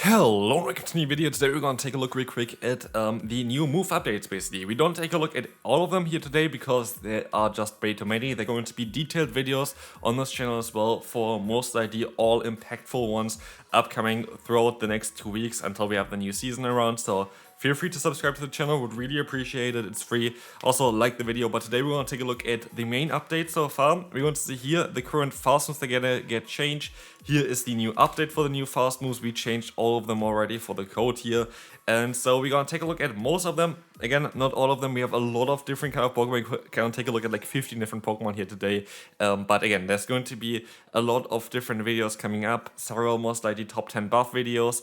Hello, welcome to a new video. Today we're going to take a look real quick at the new move updates basically. We don't take a look at all of them here today because they are just way too many. They're going to be detailed videos on this channel as well for most likely all impactful ones upcoming throughout the next 2 weeks until we have the new season around. So feel free to subscribe to the channel, would really appreciate it, it's free. Also like the video, but today we're going to take a look at the main update so far. We're going to see here the current fast moves that are going to get changed. Here is the new update for the new fast moves. We changed all of them already for the code here. And so we're going to take a look at most of them. Again, not all of them. We have a lot of different kind of Pokemon. We're going to take a look at like 15 different Pokemon here today. But again, there's going to be a lot of different videos coming up. Several most likely top 10 buff videos,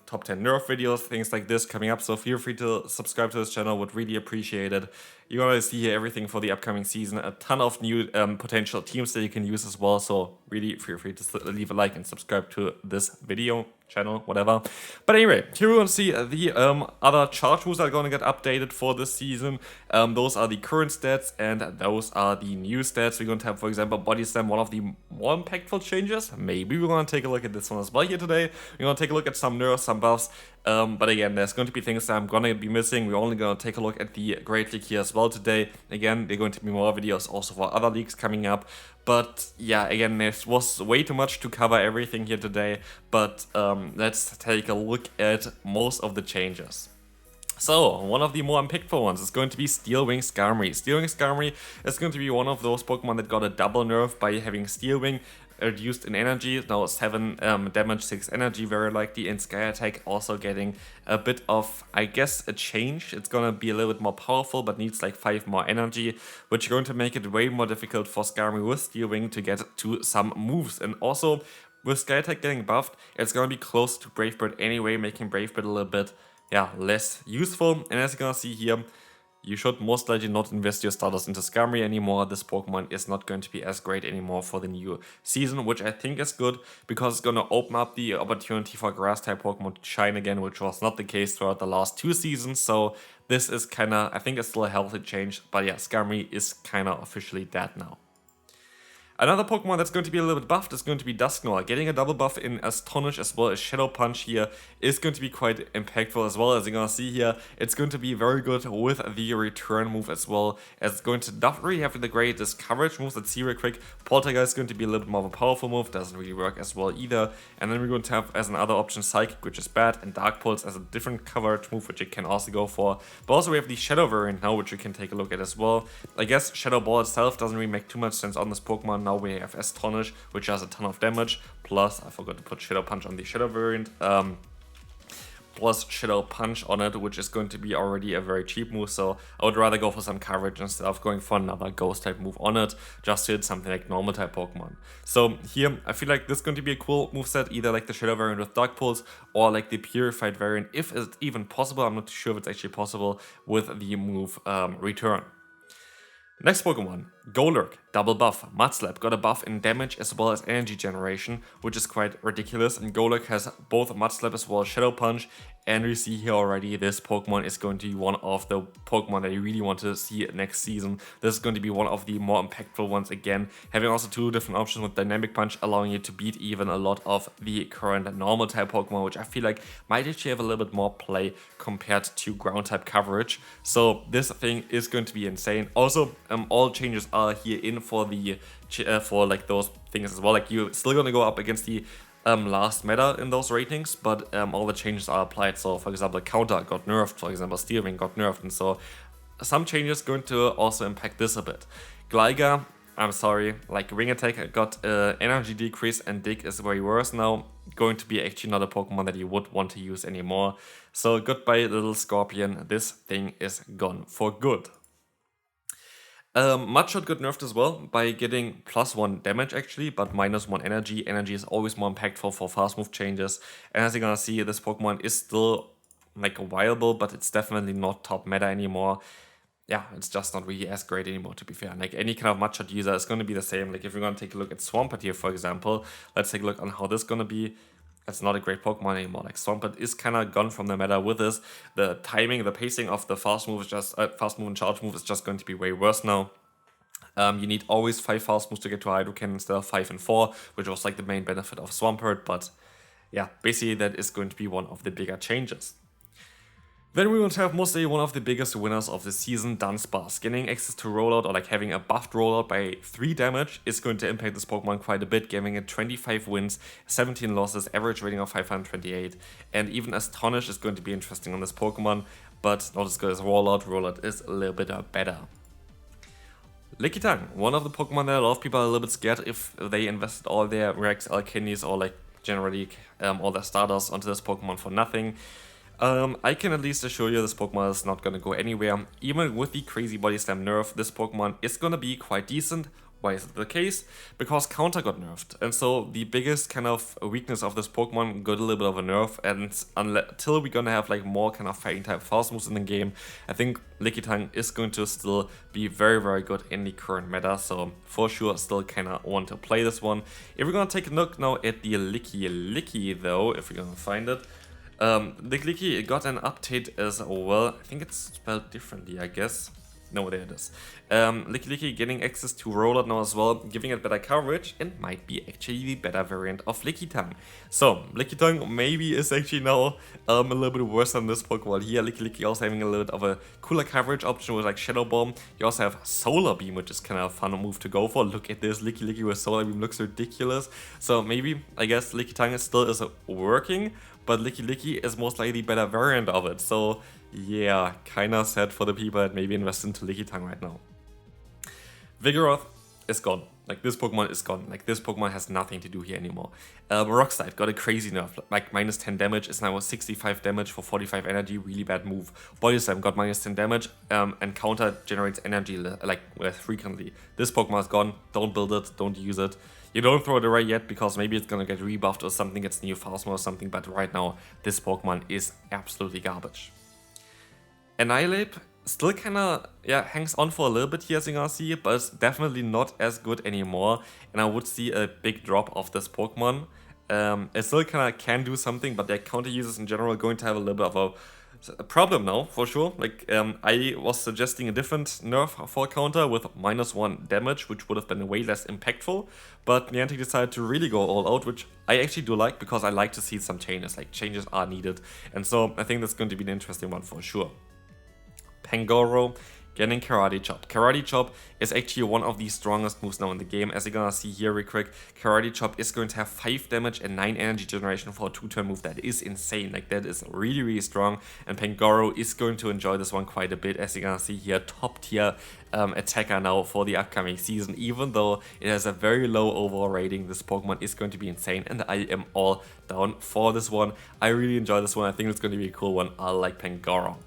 top 10 nerf videos, things like this coming up. So feel free to subscribe to this channel. Would really appreciate it. You're going to see here everything for the upcoming season. A ton of new potential teams that you can use as well. So really feel free to leave a like and subscribe to this video, channel, whatever. But anyway, here we're going to see the other charge moves that are going to get updated for this season. Those are the current stats and those are the new stats. We're going to have, for example, Body Slam, one of the more impactful changes. Maybe we're going to take a look at this one as well here today. We're going to take a look at some nerfs, some buffs. But again, there's going to be things that I'm going to be missing. We're only going to take a look at the Great League here as well today. Again, there are going to be more videos also for other leagues coming up. But yeah, again, there was way too much to cover everything here today. But let's take a look at most of the changes. So, one of the more impactful ones is going to be Steel Wing Skarmory. Steel Wing Skarmory is going to be one of those Pokemon that got a double nerf by having Steel Wing reduced in energy, now 7 damage, 6 energy very likely, and Sky Attack also getting a bit of, I guess, a change. It's gonna be a little bit more powerful, but needs like 5 more energy, which is going to make it way more difficult for Skarmory with Steel Wing to get to some moves. And also, with Sky Attack getting buffed, it's gonna be close to Brave Bird anyway, making Brave Bird a little bit, less useful. And as you're gonna see here, you should most likely not invest your starters into Skarmory anymore. This Pokemon is not going to be as great anymore for the new season, which I think is good because it's going to open up the opportunity for Grass-type Pokemon to shine again, which was not the case throughout the last 2 seasons. So this is kind of, I think it's still a healthy change, but yeah, Skarmory is kind of officially dead now. Another Pokemon that's going to be a little bit buffed is going to be Dusknoir. Getting a double buff in Astonish as well as Shadow Punch here is going to be quite impactful as well. As you're going to see here, it's going to be very good with the return move as well, as it's going to not really have the greatest coverage moves. Let's see real quick. Poltergeist is going to be a little bit more of a powerful move, doesn't really work as well either. And then we're going to have as another option Psychic, which is bad, and Dark Pulse as a different coverage move, which you can also go for. But also we have the Shadow variant now, which you can take a look at as well. I guess Shadow Ball itself doesn't really make too much sense on this Pokemon. Now we have Astonish, which has a ton of damage, plus I forgot to put Shadow Punch on the Shadow variant, plus Shadow Punch on it, which is going to be already a very cheap move, so I would rather go for some coverage instead of going for another Ghost type move on it, just to hit something like normal type Pokemon. So here, I feel like this is going to be a cool moveset, either like the Shadow variant with Dark Pulse, or like the Purified variant, if it's even possible. I'm not too sure if it's actually possible with the move Return. Next Pokemon, Golurk, double buff. Mudslap got a buff in damage as well as energy generation, which is quite ridiculous, and Golurk has both Mudslap as well as Shadow Punch, and we see here already this Pokemon is going to be one of the Pokemon that you really want to see next season. This is going to be one of the more impactful ones again, having also 2 different options with Dynamic Punch, allowing you to beat even a lot of the current normal type Pokemon, which I feel like might actually have a little bit more play compared to ground type coverage. So this thing is going to be insane. Also, all changes are here in for the for like those things as well. Like you're still gonna go up against the last meta in those ratings, but all the changes are applied. So for example, Counter got nerfed, for example, Steel Wing got nerfed, and so some changes going to also impact this a bit. Gligar, I'm sorry, like Ring Attack got energy decrease, and Dig is very worse now. Going to be actually not a Pokemon that you would want to use anymore. So goodbye, little Scorpion. This thing is gone for good. Mudshot got nerfed as well by getting +1 damage actually, but -1 energy. Energy is always more impactful for fast move changes. And as you're gonna see, this Pokemon is still like viable, but it's definitely not top meta anymore. Yeah, it's just not really as great anymore, to be fair. Like any kind of Mudshot user is gonna be the same. Like if you're gonna take a look at Swampert here, for example, let's take a look on how this is gonna be. It's not a great Pokemon anymore. Like Swampert is kind of gone from the meta with this. The timing, the pacing of the fast move is just fast move and charge move is just going to be way worse now. You need always 5 fast moves to get to Hydro Cannon instead of 5 and 4, which was like the main benefit of Swampert, but yeah, basically that is going to be one of the bigger changes. Then we want to have mostly one of the biggest winners of the season, Dunsparce. Getting access to rollout, or like having a buffed rollout by 3 damage is going to impact this Pokemon quite a bit, giving it 25 wins, 17 losses, average rating of 528, and even Astonish is going to be interesting on this Pokemon, but not as good as rollout. Rollout is a little bit better. Lickitung, one of the Pokemon that a lot of people are a little bit scared if they invested all their Rex, Alkinis, or like generally all their starters onto this Pokemon for nothing. I can at least assure you this Pokemon is not going to go anywhere. Even with the crazy body slam nerf, this Pokemon is going to be quite decent. Why is it the case? Because counter got nerfed, and so the biggest kind of weakness of this Pokemon got a little bit of a nerf, and until we're gonna have like more kind of fighting type fast moves in the game, I think Lickitung is going to still be very, very good in the current meta, so for sure still kinda want to play this one. If we're gonna take a look now at the Licky though, if we're gonna find it, the Licky got an update as well. I think it's spelled differently, I guess. No, there it is. Licky getting access to rollout now as well, giving it better coverage, and might be actually the better variant of Lickitung. So, Lickitung maybe is actually now a little bit worse than this Pokemon here. Licky also having a little bit of a cooler coverage option with like Shadow Bomb. You also have Solar Beam, which is kind of a fun move to go for. Look at this, Licky with Solar Beam looks ridiculous. So maybe, I guess Lickitung still is working, but Licky is most likely the better variant of it. So yeah, kinda sad for the people that maybe invest into Lickitung right now. Vigoroth is gone. Like, this Pokemon is gone. Like, this Pokemon has nothing to do here anymore. Rockslide got a crazy nerf. Like, minus 10 damage is now 65 damage for 45 energy. Really bad move. Body Slam got minus 10 damage, and counter generates energy, like, frequently. This Pokemon is gone. Don't build it. Don't use it. You don't throw it away yet, because maybe it's gonna get rebuffed or something, gets new Phasma or something, but right now, this Pokemon is absolutely garbage. Annihilate still kinda, yeah, hangs on for a little bit here, as you can see, but it's definitely not as good anymore, and I would see a big drop of this Pokemon. It still kinda can do something, but their counter users in general are going to have a little bit of a problem now, for sure. Like, I was suggesting a different nerf for counter with -1 damage, which would have been way less impactful, but Niantic decided to really go all out, which I actually do like, because I like to see some changes. Like, changes are needed, and so I think that's going to be an interesting one for sure. Pangoro getting Karate Chop. Karate Chop is actually one of the strongest moves now in the game. As you're gonna see here real quick, Karate Chop is going to have 5 damage and 9 energy generation for a 2-turn move. That is insane. Like, that is really, really strong. And Pangoro is going to enjoy this one quite a bit. As you're gonna see here, top tier attacker now for the upcoming season. Even though it has a very low overall rating, this Pokemon is going to be insane. And I am all down for this one. I really enjoy this one. I think it's going to be a cool one. I like Pangoro.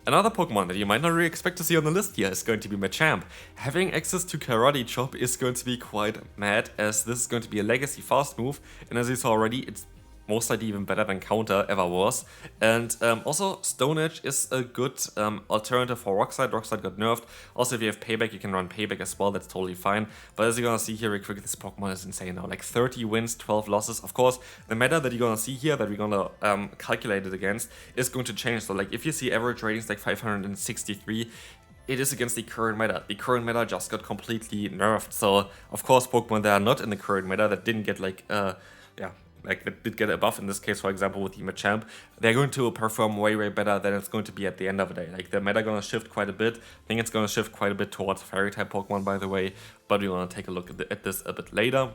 Another Pokemon that you might not really expect to see on the list here is going to be Machamp. Having access to Karate Chop is going to be quite mad, as this is going to be a legacy fast move, and as you saw already, it's most likely even better than Counter ever was. And also, Stone Edge is a good alternative for Rockslide. Rockslide got nerfed. Also, if you have Payback, you can run Payback as well. That's totally fine. But as you're gonna see here real quick, this Pokemon is insane now. Like, 30 wins, 12 losses. Of course, the meta that you're gonna see here, that we're gonna calculate it against, is going to change. So, like, if you see average ratings like 563, it is against the current meta. The current meta just got completely nerfed. So, of course, Pokemon that are not in the current meta, that didn't get like, like that did get a buff in this case, for example, with the Machamp, they're going to perform way, way better than it's going to be at the end of the day. Like, the meta gonna shift quite a bit. I think it's gonna shift quite a bit towards Fairy-type Pokemon, by the way, but we wanna take a look at this a bit later.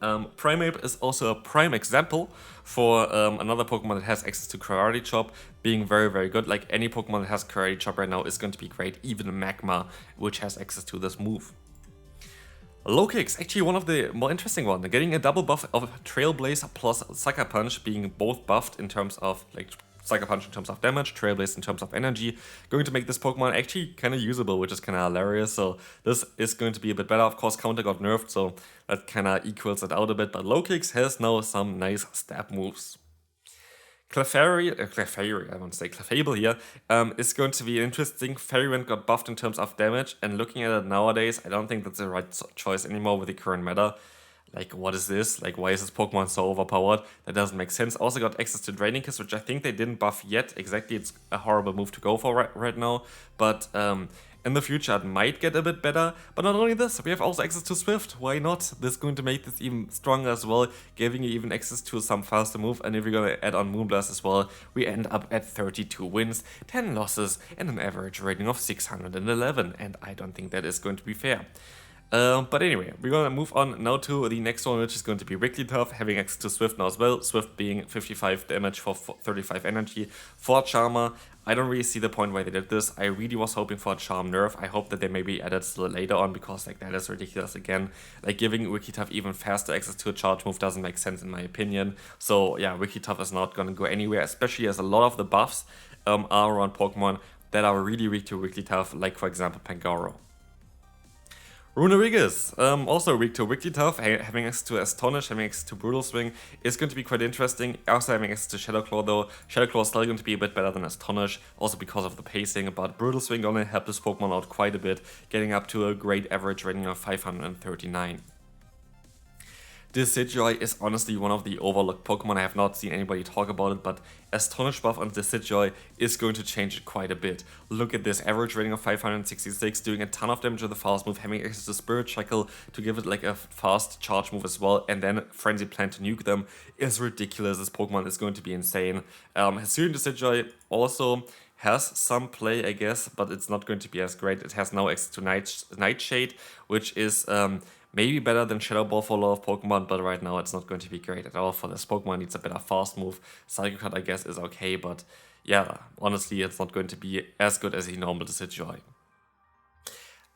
Primeape is also a prime example for another Pokemon that has access to Karate Chop, being very, very good. Like, any Pokemon that has Karate Chop right now is going to be great, even Magma, which has access to this move. Low-Kick's actually one of the more interesting ones. Getting a double buff of Trailblaze plus Sucker Punch, being both buffed in terms of, like, Sucker Punch in terms of damage, Trailblaze in terms of energy, going to make this Pokemon actually kind of usable, which is kind of hilarious. So this is going to be a bit better. Of course, Counter got nerfed, so that kind of equals it out a bit. But Low-Kick's has now some nice stab moves. Clefairy, I want to say Clefable here, is going to be interesting. Fairywind got buffed in terms of damage, and looking at it nowadays, I don't think that's the right choice anymore with the current meta. Like, what is this? Like, why is this Pokemon so overpowered? That doesn't make sense. Also got access to Draining Kiss, which I think they didn't buff yet. Exactly, it's a horrible move to go for right now. But In the future it might get a bit better, but not only this, we have also access to Swift. Why not? This is going to make this even stronger as well, giving you even access to some faster move, and if you're gonna add on Moonblast as well, we end up at 32 wins, 10 losses, and an average rating of 611, and I don't think that is going to be fair. But anyway, we're gonna move on now to the next one, which is going to be Wigglytuff, having access to Swift now as well. Swift being 55 damage for 35 energy for Charmer. I don't really see the point why they did this. I really was hoping for a Charm nerf. I hope that they maybe added still later on, because like that is ridiculous again. Like giving Wigglytuff even faster access to a charge move doesn't make sense in my opinion. So yeah, Wigglytuff is not gonna go anywhere, especially as a lot of the buffs are around Pokemon that are really weak to Wigglytuff, like for example Pangoro. Runerigus, also weak to Wigglytuff, having access to Astonish, having access to Brutal Swing is going to be quite interesting. Also having access to Shadow Claw though. Shadow Claw is still going to be a bit better than Astonish, also because of the pacing, but Brutal Swing gonna help this Pokemon out quite a bit, getting up to a great average rating of 539. Decidueye is honestly one of the overlooked Pokemon. I have not seen anybody talk about it, but Astonish buff on Decidueye is going to change it quite a bit. Look at this, average rating of 566, doing a ton of damage with the fast move, having access to Spirit Shackle to give it like a fast charge move as well, and then Frenzy Plant to nuke them is ridiculous. This Pokemon is going to be insane. Hisuian Decidueye also has some play, I guess, but it's not going to be as great. It has now access to Nightshade, which is maybe better than Shadow Ball for a lot of Pokemon, but right now it's not going to be great at all for this Pokemon. It needs a better fast move. Psycho Cut, I guess, is okay, but yeah, honestly, it's not going to be as good as a normal Decidueye.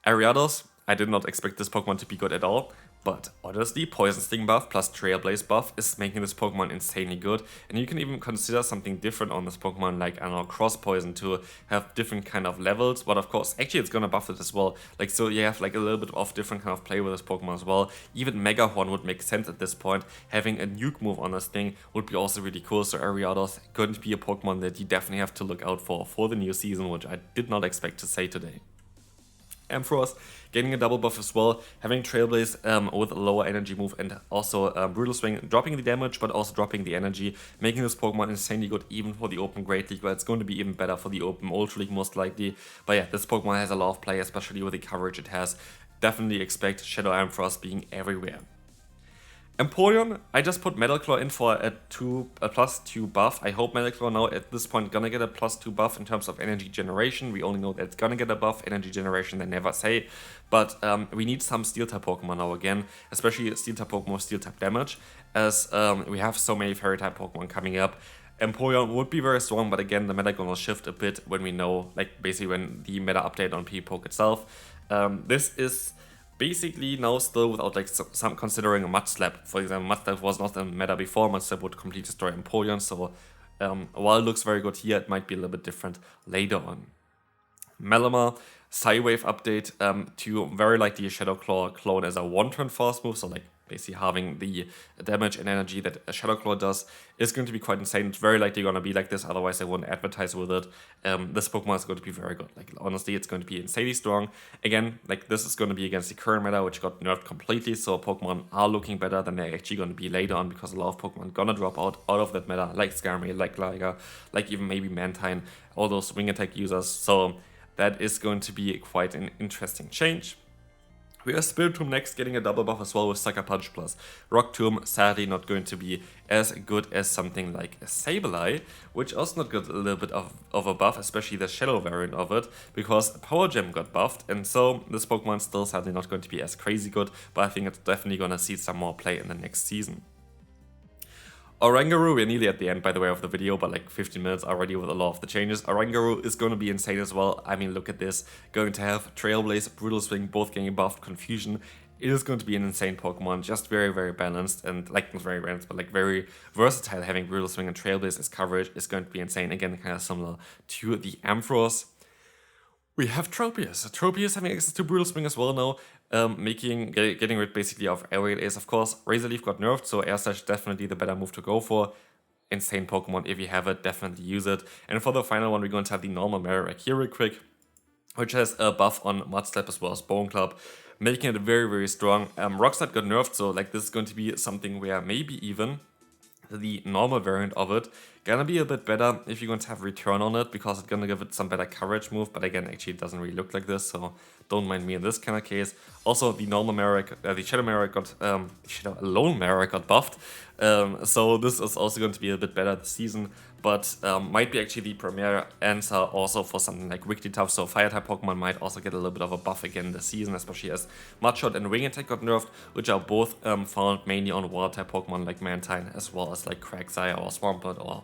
Ariados, I did not expect this Pokemon to be good at all, but honestly, Poison Sting buff plus Trailblaze buff is making this Pokemon insanely good, and you can even consider something different on this Pokemon, like, I don't know, Cross Poison to have different kind of levels, but of course, actually it's gonna buff it as well, like, so you have like a little bit of different kind of play with this Pokemon as well. Even Mega Horn would make sense at this point. Having a nuke move on this thing would be also really cool, so Ariados going to be a Pokemon that you definitely have to look out for the new season, which I did not expect to say today. Ampharos getting a double buff as well, having Trailblaze with a lower energy move, and also Brutal Swing dropping the damage but also dropping the energy, making this Pokemon insanely good even for the Open Great League, but it's going to be even better for the Open Ultra League most likely. But yeah, this Pokemon has a lot of play, especially with the coverage it has. Definitely expect Shadow Ampharos being everywhere. Empoleon, I just put Metal Claw in for a +2 buff. I hope Metal Claw now at this point gonna get a +2 buff in terms of energy generation. We only know that it's gonna get a buff. Energy generation they never say, but we need some Steel-type Pokemon now again, especially Steel-type Pokemon with Steel-type damage, as we have so many Fairy-type Pokemon coming up. Empoleon would be very strong, but again the meta gonna shift a bit when we know, like basically when the meta update on P-Poke itself. This is basically now still without like some considering a Mud Slap. For example, Mud Slap was not a meta before. Mud Slap would completely destroy Empoleon, so while it looks very good here, it might be a little bit different later on. Malamar, Psywave update to very likely a Shadow Claw clone as a one-turn fast move, so like basically having the damage and energy that a Shadow Claw does is going to be quite insane. It's very likely going to be like this, otherwise they wouldn't advertise with it. This Pokemon is going to be very good. Like honestly, it's going to be insanely strong. Again, like this is going to be against the current meta, which got nerfed completely, so Pokemon are looking better than they're actually going to be later on, because a lot of Pokemon are gonna drop out of that meta, like Skarmory, like Gligar, like even maybe Mantine, all those wing attack users. So that is going to be quite an interesting change. We have Spiritomb next, getting a double buff as well with Sucker Punch plus Rock Tomb. Sadly not going to be as good as something like a Sableye, which also not got a little bit of a buff, especially the Shadow variant of it, because Power Gem got buffed, and so this Pokemon still sadly not going to be as crazy good, but I think it's definitely gonna see some more play in the next season. Oranguru, we're nearly at the end, by the way, of the video, but like 15 minutes already with a lot of the changes. Oranguru is going to be insane as well. I mean, look at this. Going to have Trailblaze, Brutal Swing, both getting buffed, Confusion. It is going to be an insane Pokemon, just very, very balanced, and like, not very balanced, but like very versatile. Having Brutal Swing and Trailblaze as coverage is going to be insane. Again, kind of similar to the Ampharos. We have Tropius. Tropius having access to Brutal Swing as well now, getting rid basically of Aerial Ace, of course. Razor Leaf got nerfed, so Air Slash definitely the better move to go for. Insane Pokemon, if you have it, definitely use it. And for the final one, we're going to have the normal Marowak here real quick, which has a buff on Mud Slap as well as Bone Club, making it very, very strong. Rock Slide got nerfed, so like this is going to be something where maybe even the normal variant of it. Gonna be a bit better if you're going to have return on it, because it's gonna give it some better coverage move, but again, actually it doesn't really look like this, so don't mind me in this kind of case. Also, the normal Marek, the Shadow Marek got, Shadow Alone Marek got buffed, so this is also going to be a bit better this season, but might be actually the premier answer also for something like Wiggly Tough, so Fire-type Pokemon might also get a little bit of a buff again this season, especially as Mudshot and Wing Attack got nerfed, which are both found mainly on Water-type Pokemon like Mantine, as well as like Quagsire or Swampert, or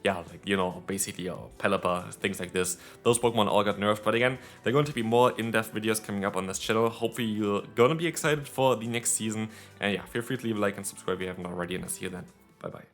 yeah, like, you know, basically Pelipper, things like this. Those Pokemon all got nerfed, but again, there are going to be more in-depth videos coming up on this channel. Hopefully you're gonna be excited for the next season, and yeah, feel free to leave a like and subscribe if you haven't already, and I'll see you then. Bye bye.